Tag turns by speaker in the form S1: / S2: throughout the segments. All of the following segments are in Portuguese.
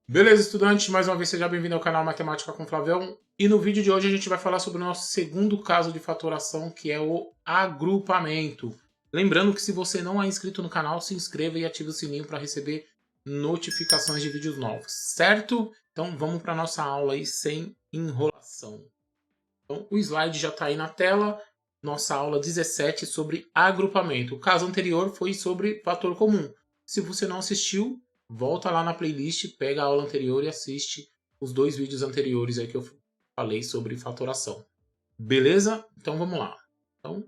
S1: Beleza, estudante? Mais uma vez seja bem-vindo ao canal Matemática com Flavião. E no vídeo de hoje a gente vai falar sobre o nosso segundo caso de fatoração, que é o agrupamento. Lembrando que se você não é inscrito no canal, se inscreva e ative o sininho para receber notificações de vídeos novos, certo? Então vamos para a nossa aula aí sem enrolação. Então o slide já está aí na tela. Nossa aula 17 sobre agrupamento. O caso anterior foi sobre fator comum. Se você não assistiu, volta lá na playlist, pega a aula anterior e assiste os dois vídeos anteriores aí que eu falei sobre fatoração. Beleza? Então vamos lá. Então,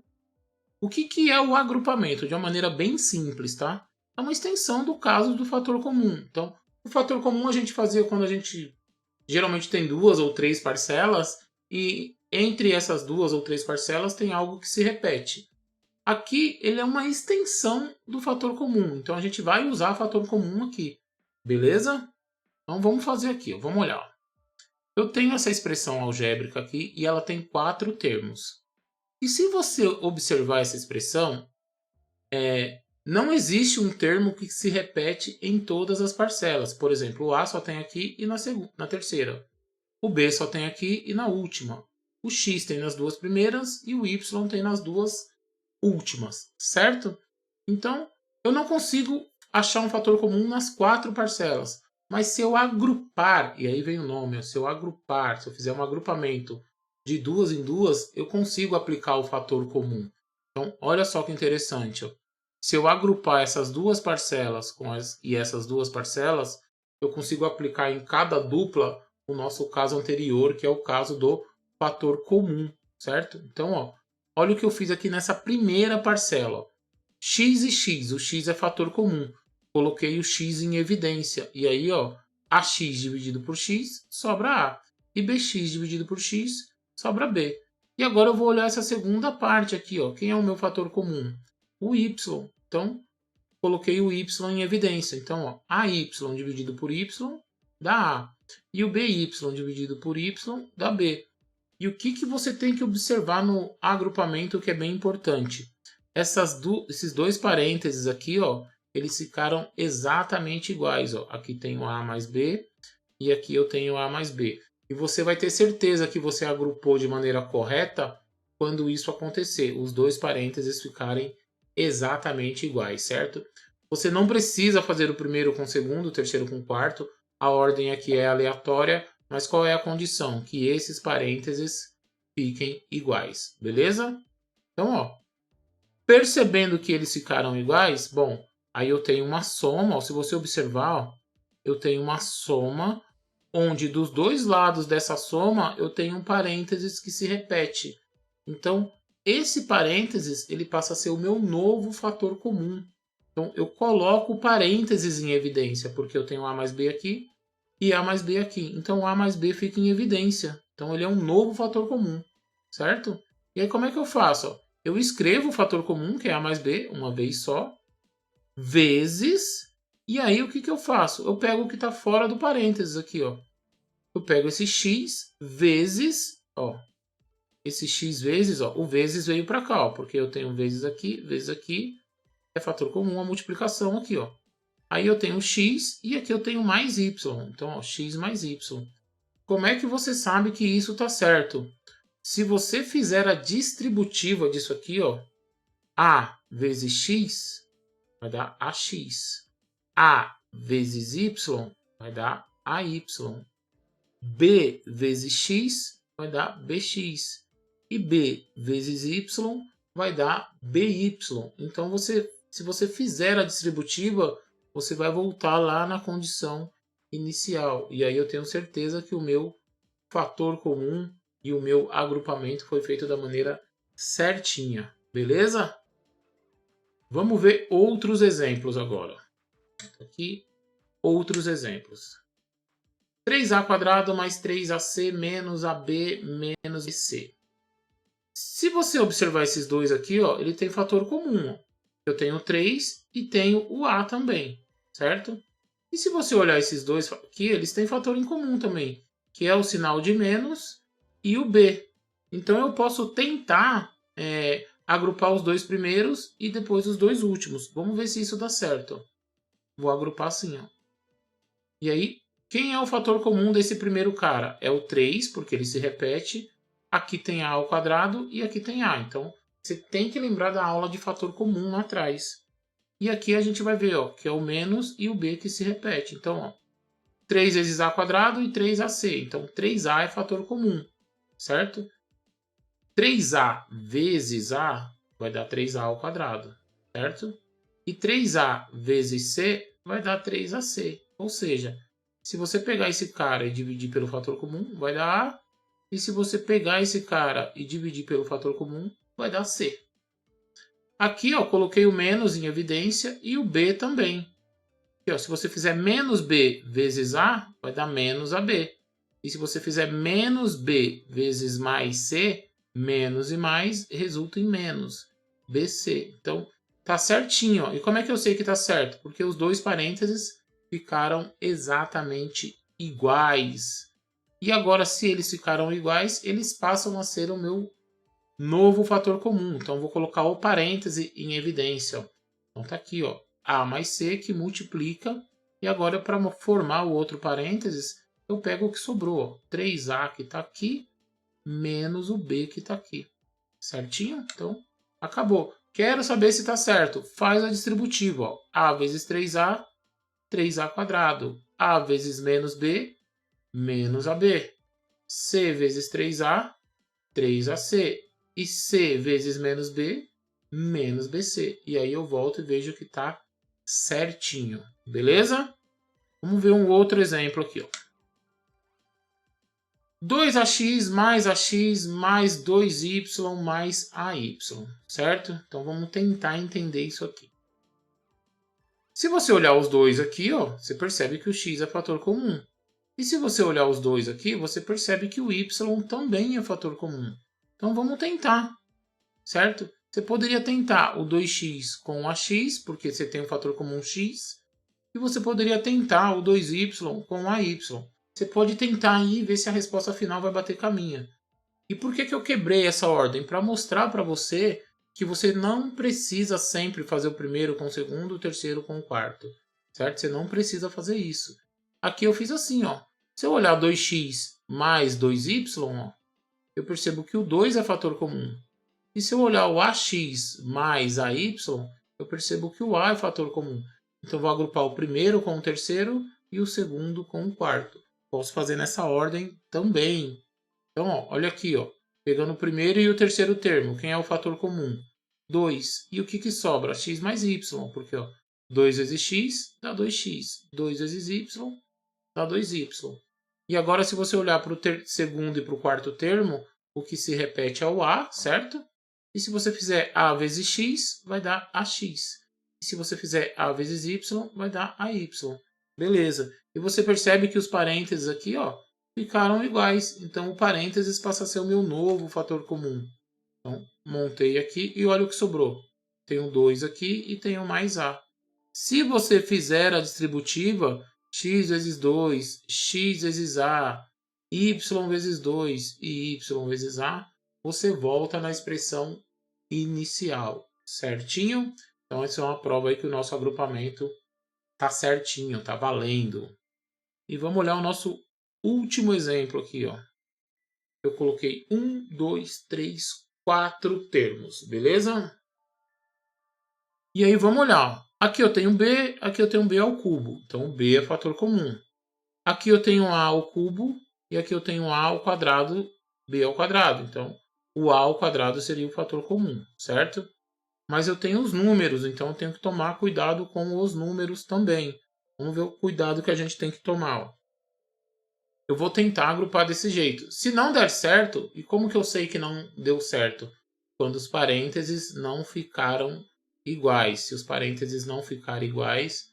S1: o que é o agrupamento? De uma maneira bem simples, tá? É uma extensão do caso do fator comum. Então, o fator comum a gente fazia quando a gente geralmente tem duas ou três parcelas e entre essas duas ou três parcelas tem algo que se repete. Aqui ele é uma extensão do fator comum, então a gente vai usar fator comum aqui, beleza? Então vamos fazer aqui, vamos olhar. Eu tenho essa expressão algébrica aqui e ela tem quatro termos. E se você observar essa expressão, não existe um termo que se repete em todas as parcelas. Por exemplo, o A só tem aqui e na terceira. O B só tem aqui e na última. O X tem nas duas primeiras e o Y tem nas duas últimas, certo? Então, eu não consigo achar um fator comum nas quatro parcelas. Mas se eu agrupar, e aí vem o nome, se eu fizer um agrupamento de duas em duas, eu consigo aplicar o fator comum. Então, olha só que interessante. Ó. Se eu agrupar essas duas parcelas e essas duas parcelas, eu consigo aplicar em cada dupla o nosso caso anterior, que é o caso do fator comum, certo? Então, ó, olha o que eu fiz aqui nessa primeira parcela. Ó. X e x, o x é fator comum. Coloquei o x em evidência. E aí, ó, ax dividido por x sobra a. E bx dividido por x sobra b. E agora eu vou olhar essa segunda parte aqui. Ó. Quem é o meu fator comum? O y. Então, coloquei o y em evidência. Então, ó, AY dividido por y dá A. E o BY dividido por y dá B. E o que você tem que observar no agrupamento que é bem importante? Esses dois parênteses aqui, ó, eles ficaram exatamente iguais. Ó. Aqui tem o A mais B e aqui eu tenho A mais B. E você vai ter certeza que você agrupou de maneira correta quando isso acontecer. Os dois parênteses ficarem exatamente iguais, certo? Você não precisa fazer o primeiro com o segundo, o terceiro com o quarto. A ordem aqui é aleatória, mas qual é a condição? Que esses parênteses fiquem iguais, beleza? Então, ó, percebendo que eles ficaram iguais, bom, aí eu tenho uma soma, ó, se você observar, ó, eu tenho uma soma onde dos dois lados dessa soma eu tenho um parênteses que se repete. Então, esse parênteses ele passa a ser o meu novo fator comum. Então, eu coloco o parênteses em evidência, porque eu tenho A mais B aqui e A mais B aqui. Então, A mais B fica em evidência. Então, ele é um novo fator comum, certo? E aí, como é que eu faço? Ó? Eu escrevo o fator comum, que é A mais B, uma vez só, vezes... E aí, o que eu faço? Eu pego o que está fora do parênteses aqui, ó. Eu pego esse x vezes, ó, esse x vezes, ó, o vezes veio para cá, ó, porque eu tenho vezes aqui, é fator comum a multiplicação aqui, ó. Aí eu tenho x e aqui eu tenho mais y, então, ó, x mais y. Como é que você sabe que isso está certo? Se você fizer a distributiva disso aqui, ó, a vezes x vai dar ax. A vezes y vai dar AY. B vezes x vai dar bx. E b vezes y vai dar by. Então, se você fizer a distributiva, você vai voltar lá na condição inicial. E aí eu tenho certeza que o meu fator comum e o meu agrupamento foi feito da maneira certinha. Beleza? Vamos ver outros exemplos agora. Aqui, outros exemplos. 3a² mais 3ac menos ab menos bc. Se você observar esses dois aqui, ó, ele tem fator comum. Ó. Eu tenho 3 e tenho o a também, certo? E se você olhar esses dois aqui, eles têm fator em comum também, que é o sinal de menos e o b. Então eu posso tentar agrupar os dois primeiros e depois os dois últimos. Vamos ver se isso dá certo. Vou agrupar assim, ó. E aí, Quem é o fator comum desse primeiro cara? É o 3, porque ele se repete. Aqui tem A ao quadrado e aqui tem A. Então, você tem que lembrar da aula de fator comum lá atrás. E aqui a gente vai ver, ó, que é o menos e o B que se repete. Então, ó, 3 vezes A quadrado e 3AC. Então, 3A é fator comum, certo? 3A vezes A vai dar 3A ao quadrado, certo? E 3A vezes C vai dar 3AC. Ou seja, se você pegar esse cara e dividir pelo fator comum, vai dar A. E se você pegar esse cara e dividir pelo fator comum, vai dar C. Aqui, ó, coloquei o menos em evidência e o B também. Aqui, ó, se você fizer menos B vezes A, vai dar menos AB. E se você fizer menos B vezes mais C, menos e mais resulta em menos. BC. Então, tá certinho. Ó. E como é que eu sei que tá certo? Porque os dois parênteses ficaram exatamente iguais. E agora, se eles ficaram iguais, eles passam a ser o meu novo fator comum. Então, vou colocar o parêntese em evidência. Ó. Então, tá aqui, ó, A mais C que multiplica. E agora, para formar o outro parênteses, eu pego o que sobrou. Ó, 3A que está aqui, menos o B que está aqui. Certinho? Então, acabou. Quero saber se está certo. Faz a distributiva. Ó. A vezes 3A, 3A quadrado. A vezes menos B, menos AB. C vezes 3A, 3AC. E C vezes menos B, menos BC. E aí eu volto e vejo que está certinho. Beleza? Vamos ver um outro exemplo aqui. Ó. 2ax mais ax mais 2y mais ay. Certo? Então vamos tentar entender isso aqui. Se você olhar os dois aqui, ó, você percebe que o x é fator comum. E se você olhar os dois aqui, você percebe que o y também é fator comum. Então vamos tentar, certo? Você poderia tentar o 2x com o ax, porque você tem o fator comum x. E você poderia tentar o 2y com o ay. Você pode tentar aí e ver se a resposta final vai bater com a minha. E por que eu quebrei essa ordem? Para mostrar para você que você não precisa sempre fazer o primeiro com o segundo, o terceiro com o quarto. Certo? Você não precisa fazer isso. Aqui eu fiz assim, ó. Se eu olhar 2x mais 2y, ó, eu percebo que o 2 é fator comum. E se eu olhar o ax mais ay, eu percebo que o a é fator comum. Então eu vou agrupar o primeiro com o terceiro e o segundo com o quarto. Posso fazer nessa ordem também. Então, ó, olha aqui, ó, pegando o primeiro e o terceiro termo. Quem é o fator comum? 2. E o que sobra? X mais y, porque ó, 2 vezes x dá 2x. 2 vezes y dá 2y. E agora, se você olhar para o segundo e para o quarto termo, o que se repete é o a, certo? E se você fizer a vezes x, vai dar ax. E se você fizer a vezes y, vai dar ay. Beleza. E você percebe que os parênteses aqui, ó, ficaram iguais. Então, o parênteses passa a ser o meu novo fator comum. Então, montei aqui e olha o que sobrou. Tenho 2 aqui e tenho mais a. Se você fizer a distributiva, x vezes 2, x vezes a, y vezes 2 e y vezes a, você volta na expressão inicial. Certinho? Então, essa é uma prova aí que o nosso agrupamento tá certinho, tá valendo. E vamos olhar o nosso último exemplo aqui, ó. Eu coloquei 1, 2, 3, 4 termos, beleza? E aí vamos olhar. Ó. Aqui eu tenho B, aqui eu tenho B ao cubo. Então B é fator comum. Aqui eu tenho A ao cubo e aqui eu tenho A ao quadrado, B ao quadrado. Então o A ao quadrado seria o fator comum, certo? Mas eu tenho os números, então eu tenho que tomar cuidado com os números também. Vamos ver o cuidado que a gente tem que tomar. Ó. Eu vou tentar agrupar desse jeito. Se não der certo, e como que eu sei que não deu certo? Quando os parênteses não ficaram iguais. Se os parênteses não ficarem iguais,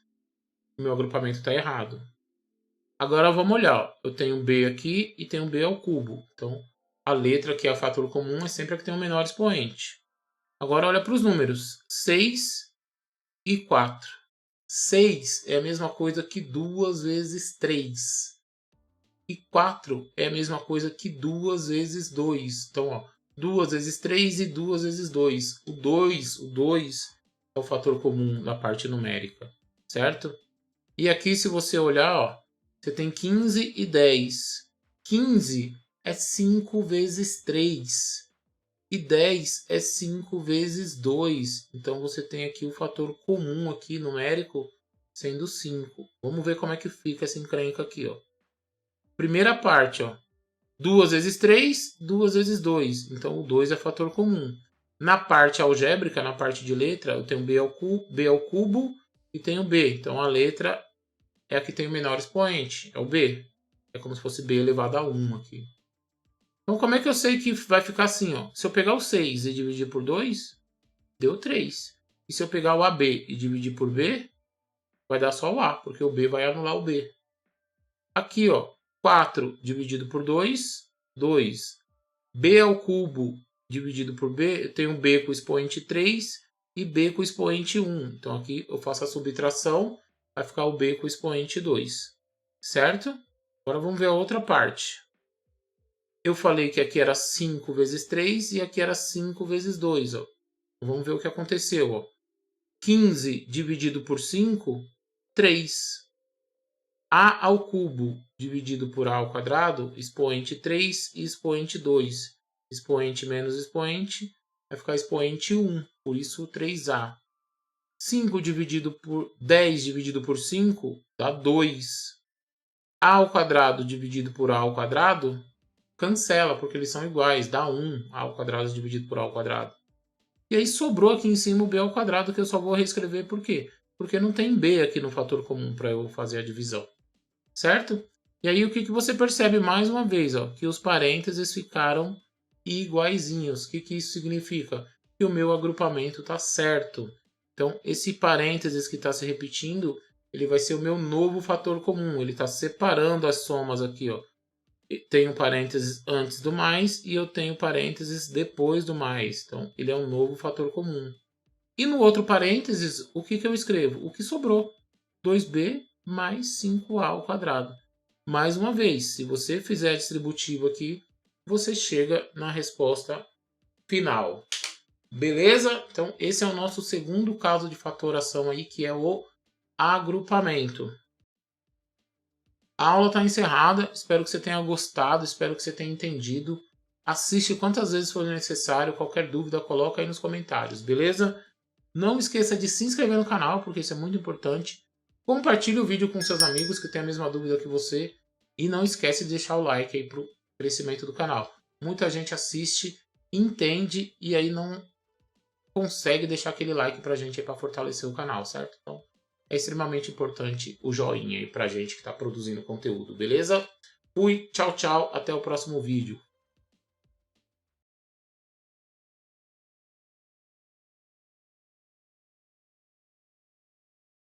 S1: o meu agrupamento está errado. Agora vamos olhar. Ó. Eu tenho B aqui e tenho B ao cubo. Então, a letra que é o fator comum é sempre a que tem o menor expoente. Agora olha para os números. 6 e 4. 6 é a mesma coisa que 2 vezes 3. E 4 é a mesma coisa que 2 vezes 2. Então, ó, 2 vezes 3 e 2 vezes 2. O 2 é o fator comum da parte numérica, certo? E aqui, se você olhar, ó, você tem 15 e 10. 15 é 5 vezes 3. E 10 é 5 vezes 2. Então você tem aqui o fator comum aqui, numérico, sendo 5. Vamos ver como é que fica essa encrenca aqui, ó. Primeira parte, ó. 2 vezes 3, 2 vezes 2. Então o 2 é fator comum. Na parte algébrica, na parte de letra, eu tenho b ao cubo e tenho b. Então a letra é a que tem o menor expoente, é o b. É como se fosse b elevado a 1 aqui. Então como é que eu sei que vai ficar assim? Ó? Se eu pegar o 6 e dividir por 2, deu 3. E se eu pegar o AB e dividir por B, vai dar só o A, porque o B vai anular o B. Aqui, ó, 4 dividido por 2, 2. B ao cubo dividido por B, eu tenho B com expoente 3 e B com expoente 1. Então aqui eu faço a subtração, vai ficar o B com expoente 2. Certo? Agora vamos ver a outra parte. Eu falei que aqui era 5 vezes 3 e aqui era 5 vezes 2. Ó. Vamos ver o que aconteceu. Ó. 15 dividido por 5, 3. A ao cubo dividido por A ao quadrado, expoente 3 e expoente 2. Expoente menos expoente vai ficar expoente 1, por isso 3A. 5 dividido por 10 dividido por 5 dá 2. A ao quadrado dividido por A ao quadrado cancela, porque eles são iguais, dá 1 A ao quadrado dividido por A ao quadrado. E aí sobrou aqui em cima o B ao quadrado, que eu só vou reescrever por quê? Porque não tem B aqui no fator comum para eu fazer a divisão. Certo? E aí o que você percebe mais uma vez? Ó, que os parênteses ficaram iguaizinhos. O que isso significa? Que o meu agrupamento está certo. Então esse parênteses que está se repetindo, ele vai ser o meu novo fator comum. Ele está separando as somas aqui. Ó. Tenho parênteses antes do mais e eu tenho parênteses depois do mais. Então ele é um novo fator comum. E no outro parênteses, o que eu escrevo? O que sobrou. 2b mais 5a ao quadrado. Mais uma vez, se você fizer distributivo aqui, você chega na resposta final. Beleza? Então, esse é o nosso segundo caso de fatoração aí, que é o agrupamento. A aula está encerrada. Espero que você tenha gostado, espero que você tenha entendido. Assiste quantas vezes for necessário. Qualquer dúvida, coloca aí nos comentários, beleza? Não esqueça de se inscrever no canal, porque isso é muito importante. Compartilhe o vídeo com seus amigos que têm a mesma dúvida que você. E não esquece de deixar o like aí para o crescimento do canal. Muita gente assiste, entende e aí não consegue deixar aquele like para a gente para fortalecer o canal, certo? Então é extremamente importante o joinha aí para a gente que está produzindo conteúdo, beleza? Fui, tchau, tchau, até o próximo vídeo.